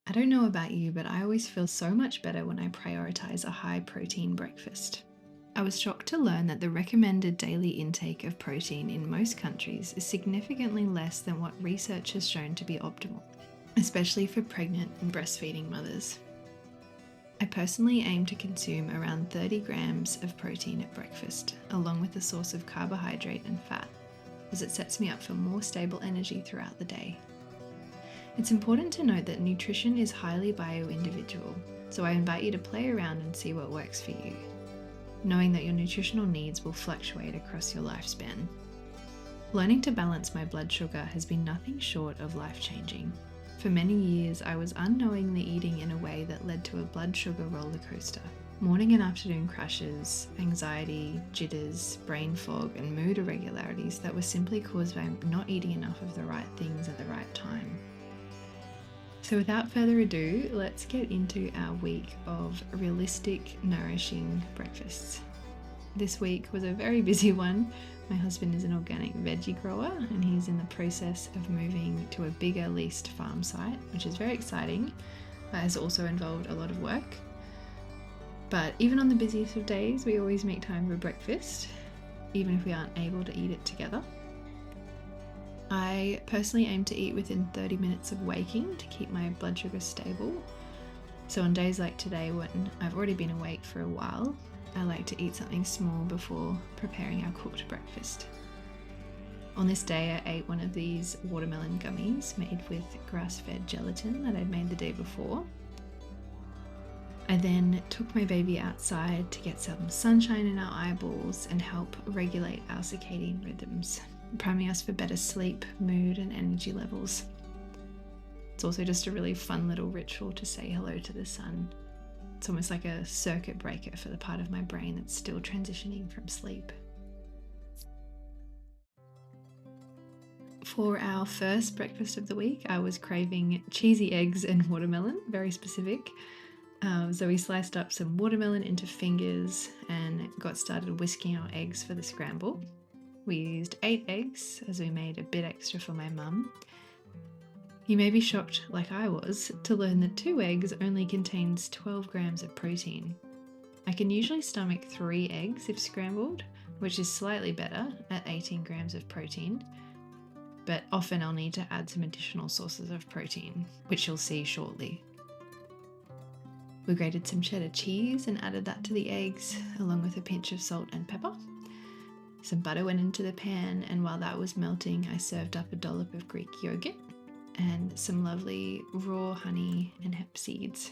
I don't know about you, but I always feel so much better when I prioritize a high protein breakfast. I was shocked to learn that the recommended daily intake of protein in most countries is significantly less than what research has shown to be optimal, especially for pregnant and breastfeeding mothers. I personally aim to consume around 30 grams of protein at breakfast, along with a source of carbohydrate and fat, as it sets me up for more stable energy throughout the day. It's important to note that nutrition is highly bio-individual, so I invite you to play around and see what works for you, knowing that your nutritional needs will fluctuate across your lifespan. Learning to balance my blood sugar has been nothing short of life-changing. For many years, I was unknowingly eating in a way that led to a blood sugar roller coaster. Morning and afternoon crashes, anxiety, jitters, brain fog, and mood irregularities that were simply caused by not eating enough of the right things at the right time. So without further ado, let's get into our week of realistic, nourishing breakfasts. This week was a very busy one. My husband is an organic veggie grower and he's in the process of moving to a bigger leased farm site, which is very exciting, but has also involved a lot of work. But even on the busiest of days, we always make time for breakfast, even if we aren't able to eat it together. I personally aim to eat within 30 minutes of waking to keep my blood sugar stable. So on days like today, when I've already been awake for a while, I like to eat something small before preparing our cooked breakfast. On this day, I ate one of these watermelon gummies made with grass-fed gelatin that I'd made the day before. I then took my baby outside to get some sunshine in our eyeballs and help regulate our circadian rhythms, priming us for better sleep, mood, and energy levels. It's also just a really fun little ritual to say hello to the sun. It's almost like a circuit breaker for the part of my brain that's still transitioning from sleep. For our first breakfast of the week, I was craving cheesy eggs and watermelon, very specific. So we sliced up some watermelon into fingers and got started whisking our eggs for the scramble. We used 8 eggs as we made a bit extra for my mum. You may be shocked, like I was, to learn that 2 eggs only contains 12 grams of protein. I can usually stomach 3 eggs if scrambled, which is slightly better at 18 grams of protein, but often I'll need to add some additional sources of protein, which you'll see shortly. We grated some cheddar cheese and added that to the eggs, along with a pinch of salt and pepper. Some butter went into the pan, and while that was melting, I served up a dollop of Greek yogurt and some lovely raw honey and hemp seeds.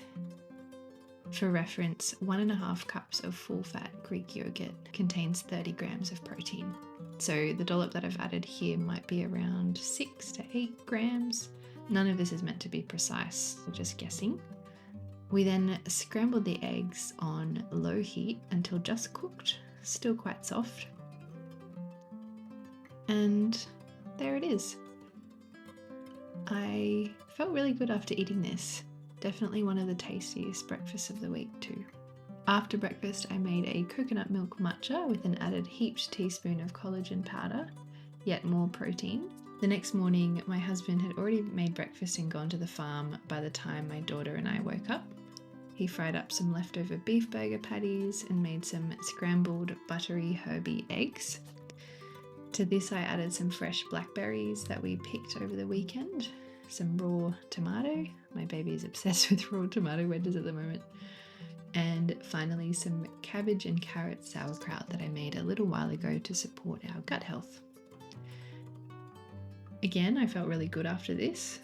For reference, 1.5 cups of full-fat Greek yogurt contains 30 grams of protein. So the dollop that I've added here might be around 6 to 8 grams. None of this is meant to be precise, so just guessing. We then scrambled the eggs on low heat until just cooked, still quite soft. And there it is. I felt really good after eating this. Definitely one of the tastiest breakfasts of the week too. After breakfast, I made a coconut milk matcha with an added heaped teaspoon of collagen powder, yet more protein. The next morning, my husband had already made breakfast and gone to the farm by the time my daughter and I woke up. He fried up some leftover beef burger patties and made some scrambled buttery herby eggs. To this I added some fresh blackberries that we picked over the weekend, some raw tomato, my baby is obsessed with raw tomato wedges at the moment, and finally some cabbage and carrot sauerkraut that I made a little while ago to support our gut health. Again, I felt really good after this.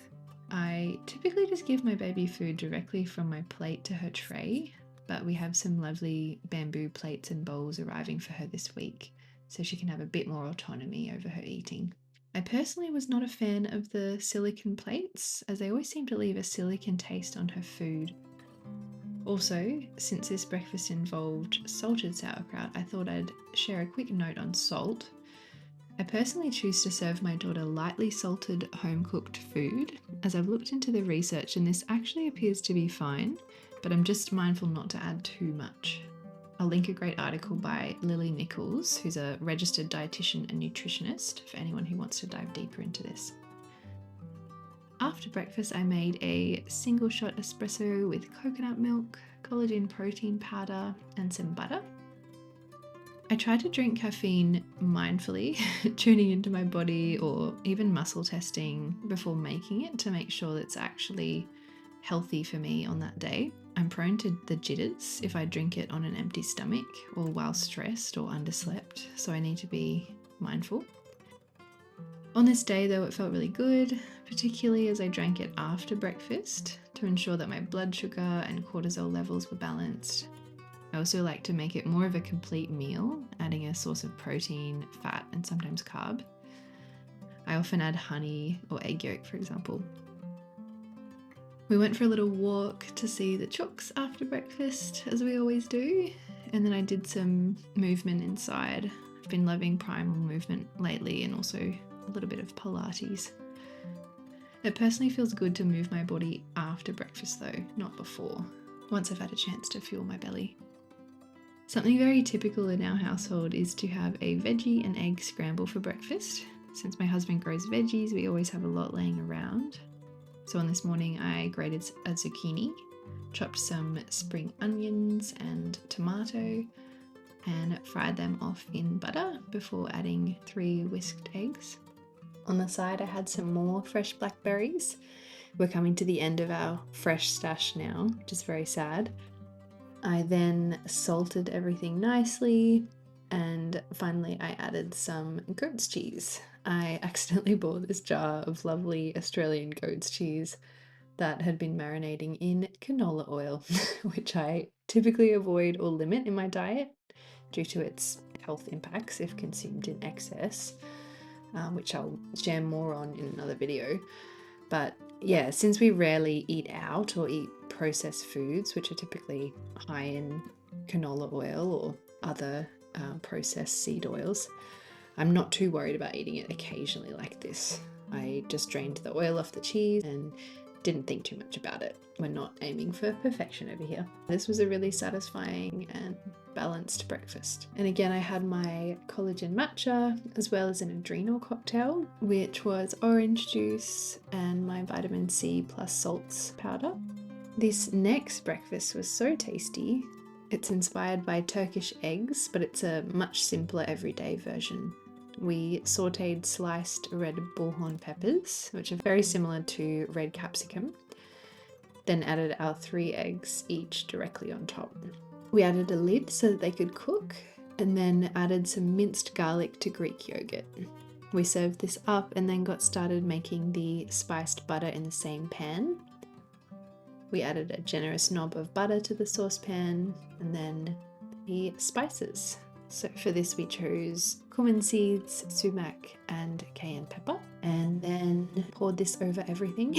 I typically just give my baby food directly from my plate to her tray, but we have some lovely bamboo plates and bowls arriving for her this week, so she can have a bit more autonomy over her eating. I personally was not a fan of the silicone plates, as they always seem to leave a silicone taste on her food. Also, since this breakfast involved salted sauerkraut, I thought I'd share a quick note on salt. I personally choose to serve my daughter lightly salted home-cooked food, as I've looked into the research and this actually appears to be fine, but I'm just mindful not to add too much. I'll link a great article by Lily Nichols, who's a registered dietitian and nutritionist, for anyone who wants to dive deeper into this. After breakfast, I made a single shot espresso with coconut milk, collagen protein powder, and some butter. I try to drink caffeine mindfully, tuning into my body or even muscle testing before making it to make sure it's actually healthy for me on that day. I'm prone to the jitters if I drink it on an empty stomach or while stressed or underslept, so I need to be mindful. On this day though, it felt really good, particularly as I drank it after breakfast to ensure that my blood sugar and cortisol levels were balanced. I also like to make it more of a complete meal, adding a source of protein, fat, and sometimes carb. I often add honey or egg yolk, for example. We went for a little walk to see the chooks after breakfast, as we always do, and then I did some movement inside. I've been loving primal movement lately and also a little bit of Pilates. It personally feels good to move my body after breakfast though, not before, once I've had a chance to fuel my belly. Something very typical in our household is to have a veggie and egg scramble for breakfast. Since my husband grows veggies, we always have a lot laying around. So on this morning, I grated a zucchini, chopped some spring onions and tomato, and fried them off in butter before adding 3 whisked eggs. On the side, I had some more fresh blackberries. We're coming to the end of our fresh stash now, which is very sad. I then salted everything nicely, and finally I added some goat's cheese. I accidentally bought this jar of lovely Australian goat's cheese that had been marinating in canola oil, which I typically avoid or limit in my diet due to its health impacts if consumed in excess, which I'll share more on in another video. But yeah, since we rarely eat out or eat processed foods, which are typically high in canola oil or other processed seed oils, I'm not too worried about eating it occasionally like this. I just drained the oil off the cheese and didn't think too much about it. We're not aiming for perfection over here. This was a really satisfying and balanced breakfast. And again, I had my collagen matcha as well as an adrenal cocktail, which was orange juice and my vitamin C plus salts powder. This next breakfast was so tasty. It's inspired by Turkish eggs, but it's a much simpler everyday version. We sauteed sliced red bullhorn peppers, which are very similar to red capsicum, then added our 3 eggs each directly on top. We added a lid so that they could cook, and then added some minced garlic to Greek yogurt. We served this up and then got started making the spiced butter in the same pan. We added a generous knob of butter to the saucepan, and then the spices. So for this we chose cumin seeds, sumac and cayenne pepper, and then poured this over everything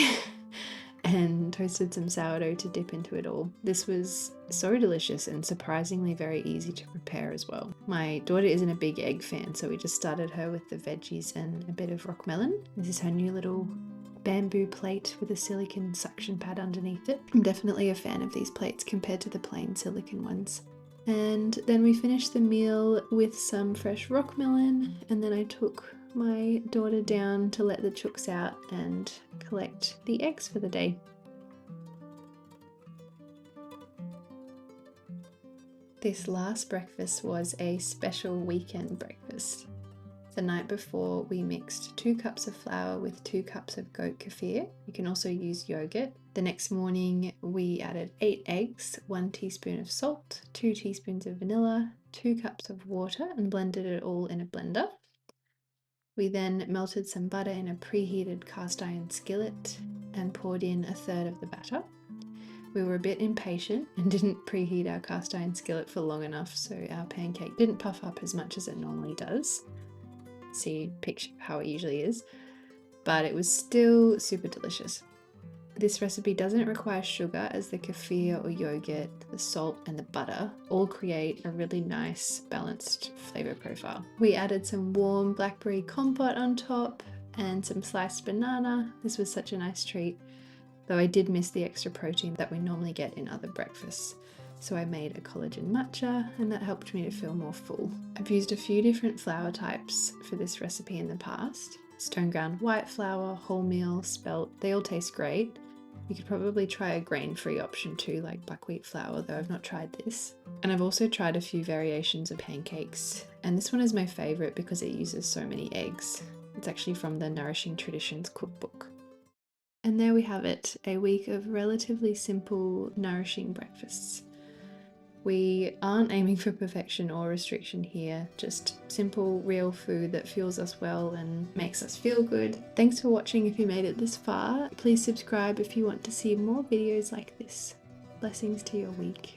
and toasted some sourdough to dip into it all. This was so delicious and surprisingly very easy to prepare as well. My daughter isn't a big egg fan, so we just started her with the veggies and a bit of rock melon. This is her new little bamboo plate with a silicone suction pad underneath it. I'm definitely a fan of these plates compared to the plain silicone ones. And then we finished the meal with some fresh rock melon, and then I took my daughter down to let the chooks out and collect the eggs for the day. This last breakfast was a special weekend breakfast. The night before, we mixed 2 cups of flour with 2 cups of goat kefir. You can also use yogurt. The next morning, we added 8 eggs, 1 teaspoon of salt, 2 teaspoons of vanilla, 2 cups of water, and blended it all in a blender. We then melted some butter in a preheated cast iron skillet and poured in 1/3 of the batter. We were a bit impatient and didn't preheat our cast iron skillet for long enough, so our pancake didn't puff up as much as it normally does. See, picture how it usually is, but it was still super delicious. This recipe doesn't require sugar, as the kefir or yogurt, the salt and the butter all create a really nice balanced flavor profile. We added some warm blackberry compote on top and some sliced banana. This was such a nice treat, though I did miss the extra protein that we normally get in other breakfasts. So I made a collagen matcha, and that helped me to feel more full. I've used a few different flour types for this recipe in the past, stone ground white flour, wholemeal, spelt, they all taste great. You could probably try a grain-free option too, like buckwheat flour, though I've not tried this. And I've also tried a few variations of pancakes, and this one is my favourite because it uses so many eggs. It's actually from the Nourishing Traditions cookbook. And there we have it, a week of relatively simple, nourishing breakfasts. We aren't aiming for perfection or restriction here, just simple, real food that fuels us well and makes us feel good. Thanks for watching if you made it this far. Please subscribe if you want to see more videos like this. Blessings to your week.